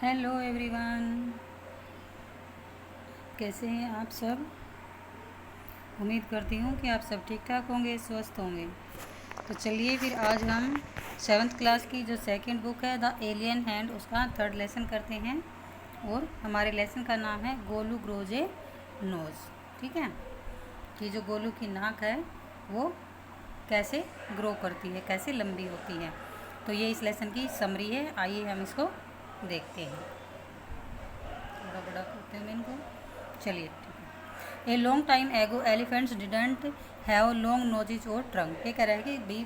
Hello everyone, कैसे हैं आप सब। उम्मीद करती हूँ कि आप सब ठीक ठाक होंगे, स्वस्थ होंगे। तो चलिए फिर आज हम 7th क्लास की जो सेकंड बुक है द एलियन हैंड, उसका थर्ड लेसन करते हैं। और हमारे लेसन का नाम है गोलू ग्रोज ए नोज़। ठीक है, कि जो गोलू की नाक है वो कैसे ग्रो करती है, कैसे लंबी होती है। तो ये इस लेसन की समरी है। आइए हम इसको देखते हैं। थोड़ा बड़ा करते हैं इनको। चलिए ठीक है। ए लॉन्ग टाइम एगो एलिफेंट्स डिडंट हैव लॉन्ग नोजिज और ट्रंक। ये कह रहा है कि भी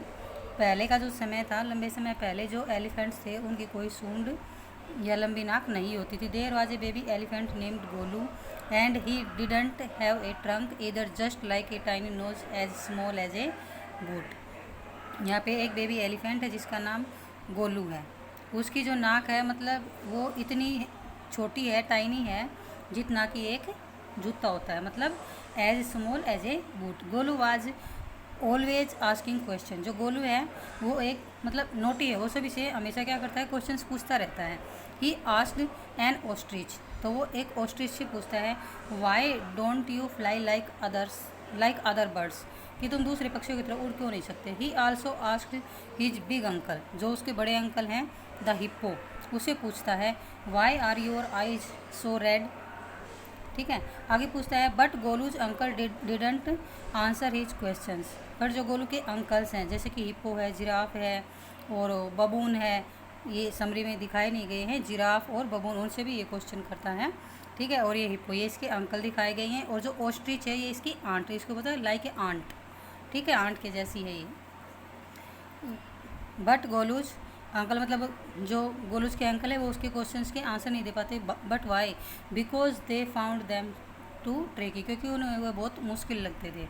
पहले का जो समय था, लंबे समय पहले जो एलिफेंट्स थे उनकी कोई सूंड या लंबी नाक नहीं होती थी। There was a baby elephant named Golu and he didn't have a trunk either just like a tiny nose as small as a boot. यहाँ पे एक बेबी एलिफेंट है जिसका नाम गोलू है। उसकी जो नाक है मतलब वो इतनी छोटी है, टाइनी है, जितना कि एक जूता होता है, मतलब as small as a boot. Golu was always asking question. जो गोलू है वो एक मतलब नोटी है, वो सभी से हमेशा क्या करता है, क्वेश्चंस पूछता रहता है। ही आस्क्ड एन ऑस्ट्रिच, तो वो एक ऑस्ट्रिच से पूछता है why don't you fly like other birds, कि तुम दूसरे पक्षियों की तरह उड़ क्यों नहीं सकते। ही also asked his big uncle, जो उसके बड़े अंकल हैं द हिप्पो, उसे पूछता है why are your eyes so red. ठीक है, आगे पूछता है but Golu's uncle didn't answer his questions. But जो गोलू के अंकल्स हैं जैसे कि हिप्पो है, जिराफ है और बबून है, ये समरी में दिखाए नहीं गए हैं, जिराफ और बबून, उनसे भी ये क्वेश्चन करता है। ठीक है, और ये हिप्पो, ये इसके अंकल दिखाए गए हैं। और जो ऑस्ट्रिच है ये इसकी आंट, इसको पता है लाइक ए आंट। ठीक है, आंट के जैसी है ये। बट गोलूज अंकल मतलब जो गोलूज के अंकल है वो उसके क्वेश्चंस के आंसर नहीं दे पाते। But why, because they found them too tricky, क्योंकि उन्हें वो बहुत मुश्किल लगते थे।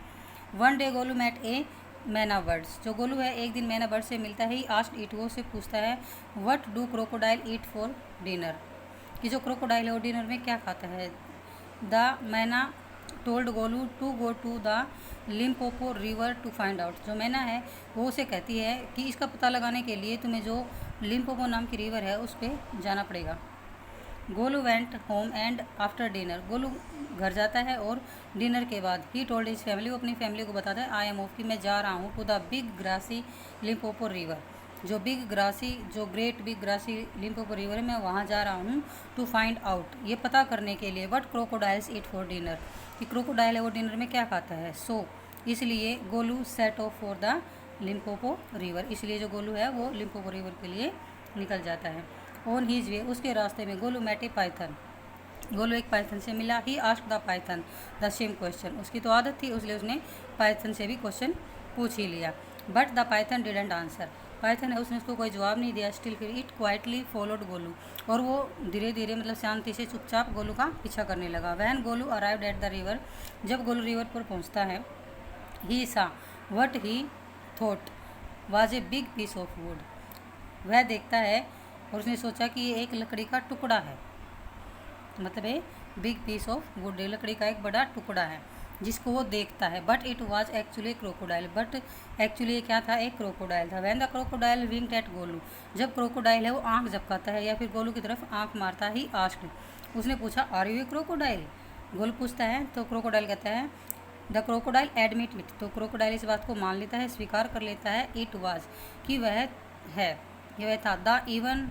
One day Golu met a myna birds, जो गोलू है एक दिन मैना बर्ड से मिलता है। ही आस्क्ड इट, वो से पूछता है what do crocodile eat for dinner, कि जो क्रोकोडाइल है वो डिनर में क्या खाता है। The myna told Golu to go to the Limpopo river to find out, जो मैना है वो उसे कहती है कि इसका पता लगाने के लिए तुम्हें जो लिम्पोपो नाम की रिवर है उस पर जाना पड़ेगा। Golu went home and after dinner, Golu घर जाता है और डिनर के बाद ही टोल्ड हिज फैमिली, वो अपनी फैमिली को बताता है आई एम ऑफ, कि मैं जा रहा हूँ to the big grassy Limpopo river, जो बिग ग्रासी, जो great big grassy Limpopo river है, मैं वहाँ जा रहा हूँ टू फाइंड आउट, ये पता करने के लिए what crocodiles eat for dinner, कि क्रोकोडाइल है वो डिनर में क्या खाता है। सो इसलिए Golu set of for the Limpopo river, इसलिए जो गोलू है वो लिम्पोपो रिवर के लिए निकल जाता है। ऑन हीज वे, उसके रास्ते में गोलू मेट ए पाइथन, गोलू एक पाइथन से मिला। He asked the Python the same question, उसकी तो आदत थी इसलिए उसने पाइथन से भी क्वेश्चन पूछ ही लिया। But the Python didn't answer, Python है उसने उसको कोई जवाब नहीं दिया। स्टिल फिर इट क्वाइटली फॉलोड गोलू, और वो धीरे धीरे मतलब शांति से चुपचाप गोलू का पीछा करने लगा। When Golu arrived at the river, जब गोलू रिवर पर पहुंचता है, he saw what he thought was a big piece of wood, वह देखता है और उसने सोचा कि ये एक लकड़ी का टुकड़ा है, मतलब a big piece of wood, लकड़ी का एक बड़ा टुकड़ा है जिसको वो देखता है। But it was actually crocodile, but actually ये क्या था, एक क्रोकोडाइल था। When the crocodile winked at Golu, जब क्रोकोडाइल है वो आंख झपकाता है या फिर गोलू की तरफ आंख मारता ही आस्क्ड, उसने पूछा are you a crocodile, Golu पूछता है तो क्रोकोडाइल कहता है द क्रोकोडाइल एडमिट इट, तो क्रोकोडाइल इस बात को मान लेता है, स्वीकार कर लेता है। इट वाज, कि वह है, वह था। The even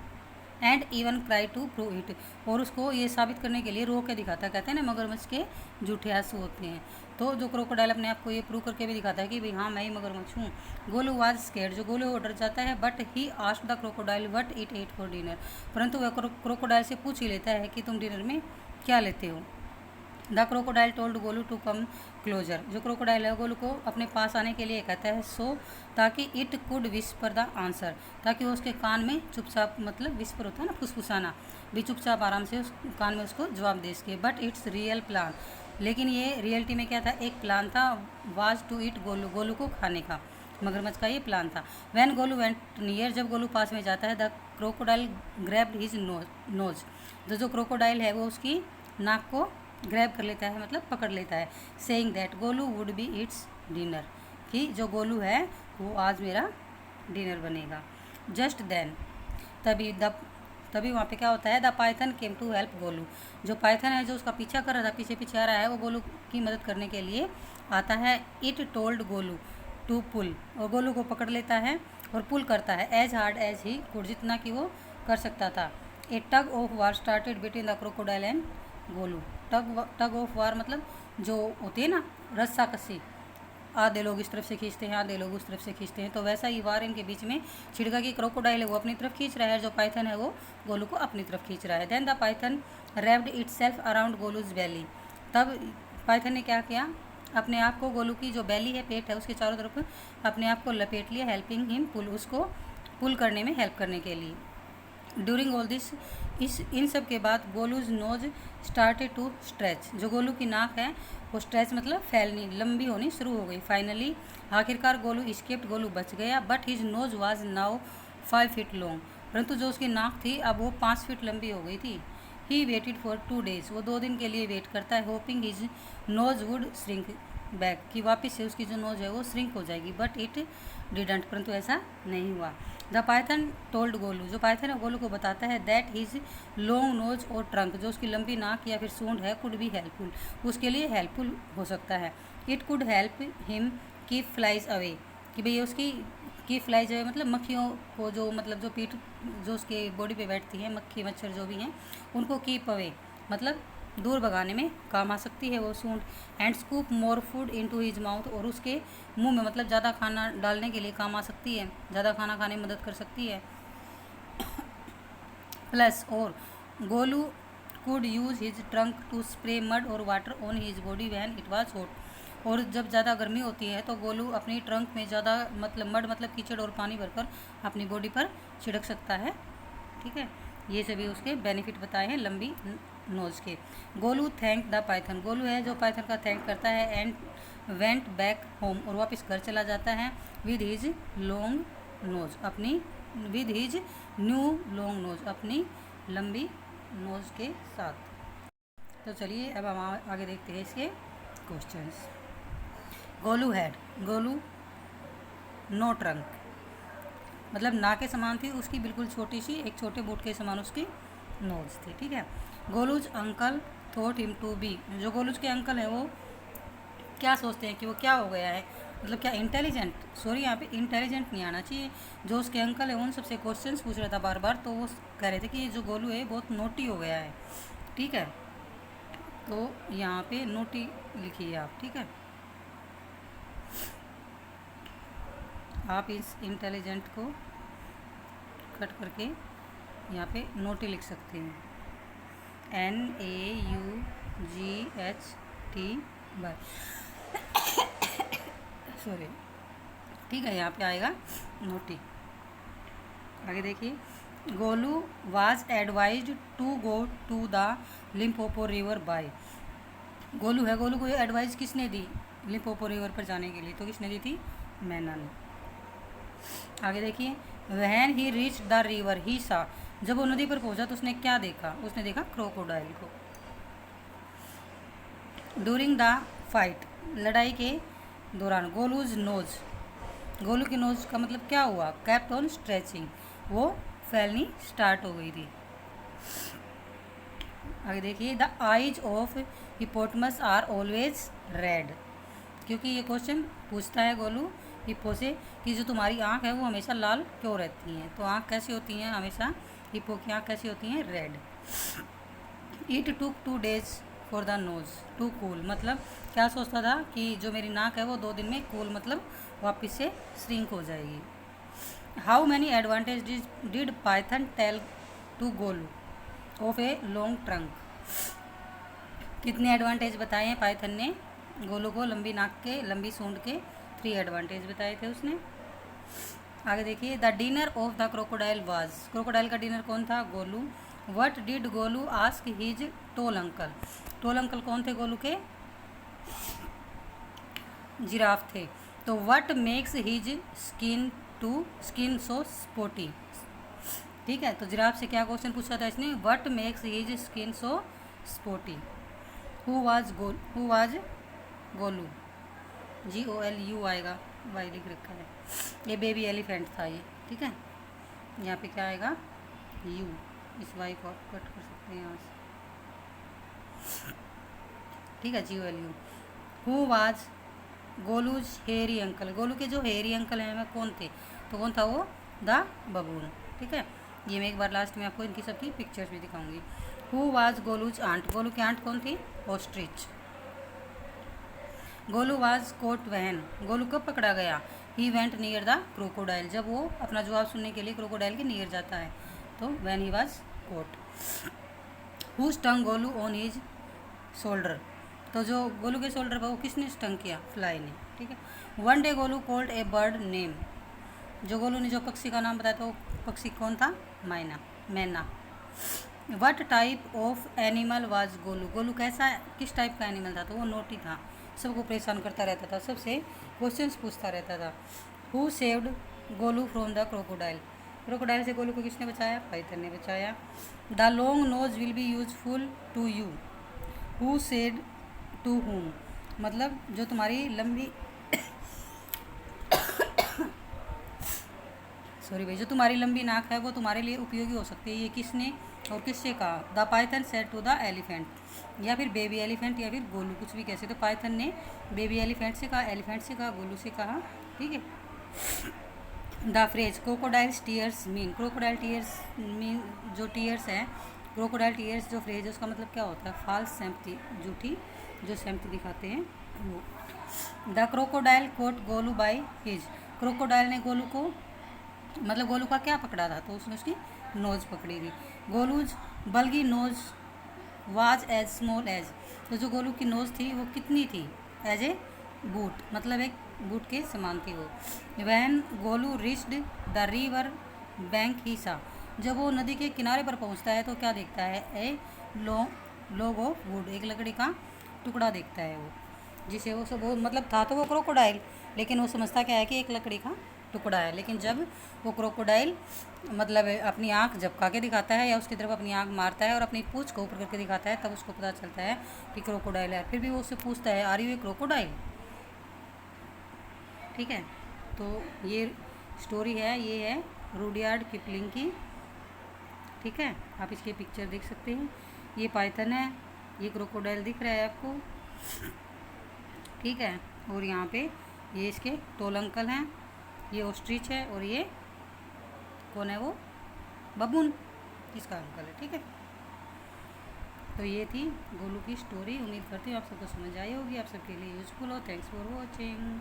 and even cry to prove it, और उसको ये साबित करने के लिए रो के दिखाता है। कहते हैं ना मगरमच्छ के झूठे आंसू होते हैं, तो जो क्रोकोडाइल अपने आप को ये प्रूव करके भी दिखाता है कि भाई हाँ मैं ही मगरमच्छ हूँ। गोलू वाज स्केर्ड, जो गोलू वो डर जाता है। But he asked the crocodile what it at for dinner, परंतु वह क्रोकोडाइल से पूछ ही लेता है कि तुम डिनर में क्या लेते हो। The crocodile told Golu to come closer, जो क्रोकोडाइल है गोलू को अपने पास आने के लिए कहता है। सो ताकि it could whisper the answer, ताकि वो उसके कान में चुपचाप, मतलब विस्पर होता है ना फुसफुसाना, भी चुपचाप आराम से उस कान में उसको जवाब दे सके। बट इट्स रियल प्लान, लेकिन ये रियलिटी में क्या था, एक प्लान था। Was to eat Golu, Golu को खाने का, मगरमच्छ का ये प्लान था। वैन गोलू वेंट नियर, जब गोलू पास में जाता है, the crocodile grabbed his nose, तो जो क्रोकोडाइल है वो उसकी नाक को ग्रैब कर लेता है, मतलब पकड़ लेता है। Saying that Golu would be it's dinner, कि जो गोलू है वो आज मेरा डिनर बनेगा। जस्ट देन, तभी द तभी वहाँ पे क्या होता है, the python came to help Golu. जो पाइथन है जो उसका पीछा कर रहा था, पीछे पीछे आ रहा है, वो गोलू की मदद करने के लिए आता है। It told Golu to pull, और गोलू को पकड़ लेता है और पुल करता है as hard as he could, जितना कि वो कर सकता था। A tug of war started between the crocodile and Golu. Tug of war मतलब जो होती है ना रस्सा कस्सी, आधे लोग इस तरफ से खींचते हैं, आधे लोग उस तरफ से खींचते हैं, तो वैसा ही वार इनके बीच में छिड़का कि क्रोकोडाइल है वो अपनी तरफ खींच रहा है, जो पाइथन है वो गोलू को अपनी तरफ खींच रहा है। Then the python wrapped itself around Golu's belly. तब पाइथन ने क्या किया, अपने आप को गोलू की जो बेली है, पेट है, उसके चारों तरफ अपने आप को लपेट लिया, हेल्पिंग हिम पुल, उसको पुल करने में हेल्प करने के लिए। ड्यूरिंग ऑल दिस, इन सब के बाद Golu's nose started to stretch. जो गोलू की नाक है वो स्ट्रेच मतलब फैलनी, लंबी होनी शुरू हो गई। फाइनली आखिरकार गोलू इस्केप्ड, गोलू बच गया। But his nose was now 5 feet long, परंतु जो उसकी नाक थी अब वो 5 फीट लंबी हो गई थी। ही वेटेड फॉर 2 days, वो 2 दिन के लिए वेट करता है। Hopping his nose would shrink back, कि वापस से उसकी जो नोज है वो श्रिंक हो जाएगी। बट इट डिडंट, परंतु ऐसा नहीं हुआ। द पाइथन टोल्ड गोलू, जो पाइथन है गोलू को बताता है दैट हिज लॉन्ग नोज और ट्रंक, जो उसकी लंबी नाक या फिर सूंड है, कुड बी हेल्पफुल, उसके लिए हेल्पफुल हो सकता है। It could help him keep flies away, कि भैया उसकी कीप फ्लाइज अवे मतलब मक्खियों को, जो मतलब जो पीठ जो उसके बॉडी पे बैठती हैं, मक्खी मच्छर जो भी हैं, उनको कीप अवे मतलब दूर भगाने में काम आ सकती है वो सूंड। And scoop more food into his mouth, और उसके मुंह में मतलब ज़्यादा खाना डालने के लिए काम आ सकती है, ज़्यादा खाना खाने में मदद कर सकती है। प्लस और Golu could use his trunk to spray mud और water on his body when it was hot, और जब ज़्यादा गर्मी होती है तो गोलू अपनी ट्रंक में ज़्यादा मतलब मड मतलब कीचड़ और पानी भरकर अपनी बॉडी पर छिड़क सकता है। ठीक है, ये सभी उसके बेनिफिट बताए हैं लंबी नोज के। Golu thank the Python, Golu है जो पाइथन का थैंक करता है। एंड वेंट बैक होम, और वापस घर चला जाता है। विद हिज लॉन्ग नोज, अपनी with his new long nose, अपनी लंबी नोज के साथ। तो चलिए अब हम आगे देखते हैं इसके questions. Golu had, Golu no trunk, मतलब ना के समान थी उसकी, बिल्कुल छोटी सी, एक छोटे बूट के समान उसकी नोज थी। ठीक है। Golu's uncle thought him to be, जो गोलूज के अंकल हैं वो क्या सोचते हैं कि वो क्या हो गया है, मतलब क्या इंटेलिजेंट, सॉरी यहाँ पे इंटेलिजेंट नहीं आना चाहिए। जो उसके अंकल है उन सबसे क्वेश्चंस पूछ रहा था बार बार, तो वो कह रहे थे कि ये जो गोलू है बहुत नोटी हो गया है। ठीक है, तो यहाँ पे नोटी लिखिए आप। ठीक है, आप इस इंटेलिजेंट को कट करके यहाँ पे नोटी लिख सकते हैं, NAUGHT बाय सॉरी। ठीक है, यहाँ पे आएगा नोटी। आगे देखिए, Golu was advised to go to the Limpopo river by, Golu है, गोलू को ये एडवाइस किसने दी लिम्पोपो रिवर पर जाने के लिए, तो किसने दी थी, मैना ने। आगे देखिए, when he reach the river he saw, जब वो नदी पर पहुंचा तो उसने क्या देखा, उसने देखा क्रोकोडाइल को। ड्यूरिंग द फाइट, लड़ाई के दौरान, गोलूज नोज, गोलू की नोज का मतलब क्या हुआ, केप्ट ऑन स्ट्रेचिंग, वो फैलनी स्टार्ट हो गई थी। आगे देखिए, the eyes of hippopotamus are always red, क्योंकि ये क्वेश्चन पूछता है गोलू हिप्पो से कि जो तुम्हारी आँख है वो हमेशा लाल क्यों रहती हैं, तो आँख कैसी होती हैं हमेशा, हिप्पो की आँख कैसी होती हैं, red. It took 2 days for the nose to cool, मतलब क्या सोचता था कि जो मेरी नाक है वो 2 दिन में कूल मतलब वापस से श्रिंक हो जाएगी। How many advantage did python tell to Golu of a long trunk, कितने एडवांटेज बताए हैं पाइथन ने गोलू को लंबी नाक के, लंबी सूंड के 3 एडवांटेज बताए थे उसने। आगे देखिए, the dinner of the crocodile was, crocodile का डिनर कौन था, Golu. What did Golu ask his tall uncle, tall uncle कौन थे गोलू के, जिराफ थे। तो what makes his skin so spotty, ठीक है, तो जिराफ से क्या क्वेश्चन पूछा था इसने, what makes his skin so spotty. Who was Golu, GOLU आएगा, वाई लिख रखा है, ये बेबी एलिफेंट था ये। ठीक है, यहाँ पे क्या आएगा, यू। इस वाई को आप कट कर सकते हैं यहाँ से, ठीक है। G value, who was Golu's hairy uncle, Golu के जो हेयरी अंकल हैं वह कौन थे, तो कौन था वो, द बबून, ठीक है। ये मैं एक बार लास्ट में आपको इनकी सबकी पिक्चर्स भी दिखाऊंगी। Who was Golu's aunt, Golu की आंट कौन थी, ऑस्ट्रिच। गोलू वाज कोट वहन, गोलू कब पकड़ा गया, he went near the crocodile, जब वो अपना जवाब सुनने के लिए क्रोकोडाइल के नियर जाता है, तो when he was caught. Who stung Golu on his shoulder, तो जो गोलू के शोल्डर पर वो किसने स्टंग किया, फ्लाई ने, ठीक है। One day Golu called a bird name, जो गोलू ने जो पक्षी का नाम बताया तो पक्षी कौन था, मैना, मैना। What type of animal was Golu, Golu कैसा, किस टाइप का एनिमल था, तो वो नोटी था, सबको परेशान करता रहता था, सबसे क्वेश्चंस पूछता रहता था। Who saved Golu from the crocodile, crocodile से गोलू को किसने बचाया, पाइथन ने बचाया। The long nose will be useful to you, who said to whom, मतलब जो तुम्हारी लंबी सॉरी भाई, जो तुम्हारी लंबी नाक है वो तुम्हारे लिए उपयोगी हो सकती है, ये किसने और किससे कहा, the python said to the elephant, या फिर बेबी एलिफेंट, या फिर गोलू, कुछ भी कैसे, तो पाइथन ने बेबी एलिफेंट से कहा, एलिफेंट से कहा, गोलू से कहा, ठीक है। The phrase crocodiles tears mean, crocodile tears mean, जो टीयर्स हैं, क्रोकोडाइल टीयर्स जो फ्रेज है उसका मतलब क्या होता है, फॉल्स सिंपैथी, झूठी जो सिंपैथी दिखाते हैं वो। The crocodile caught Golu by his, crocodile ने गोलू को, मतलब गोलू का क्या पकड़ा था, तो उसने उसकी नोज पकड़ी थी। Golu's bulgy nose was as small as, तो जो गोलू की नोज थी वो कितनी थी, एज ए बूट, मतलब एक बूट के समान थी वो। When Golu reached the river bank he saw, जब वो नदी के किनारे पर पहुंचता है तो क्या देखता है, ए लॉग ऑफ वुड, एक लकड़ी का टुकड़ा देखता है वो, जिसे वो सब, वो मतलब था तो वो क्रोकोडाइल, लेकिन वो समझता क्या है कि एक लकड़ी का टुकड़ा है। लेकिन जब वो क्रोकोडाइल मतलब अपनी आंख झपका के दिखाता है या उसकी तरफ अपनी आंख मारता है और अपनी पूंछ को ऊपर करके दिखाता है, तब उसको पता चलता है कि क्रोकोडाइल है। फिर भी वो उससे पूछता है, आर यू ए क्रोकोडाइल, ठीक है। तो ये स्टोरी है, ये है रुडयार्ड किपलिंग की, ठीक है। आप इसके पिक्चर देख सकते हैं, ये पाइथन है, ये क्रोकोडाइल दिख रहा है आपको, ठीक है। और यहाँ पे ये इसके टोल अंकल हैं, ये ऑस्ट्रिच है, और ये कौन है, वो बबून, इसका अंकल है, ठीक है। तो ये थी गोलू की स्टोरी, उम्मीद करती हूँ आप सबको समझ आई होगी, आप सबके लिए यूजफुल हो। Thanks for watching.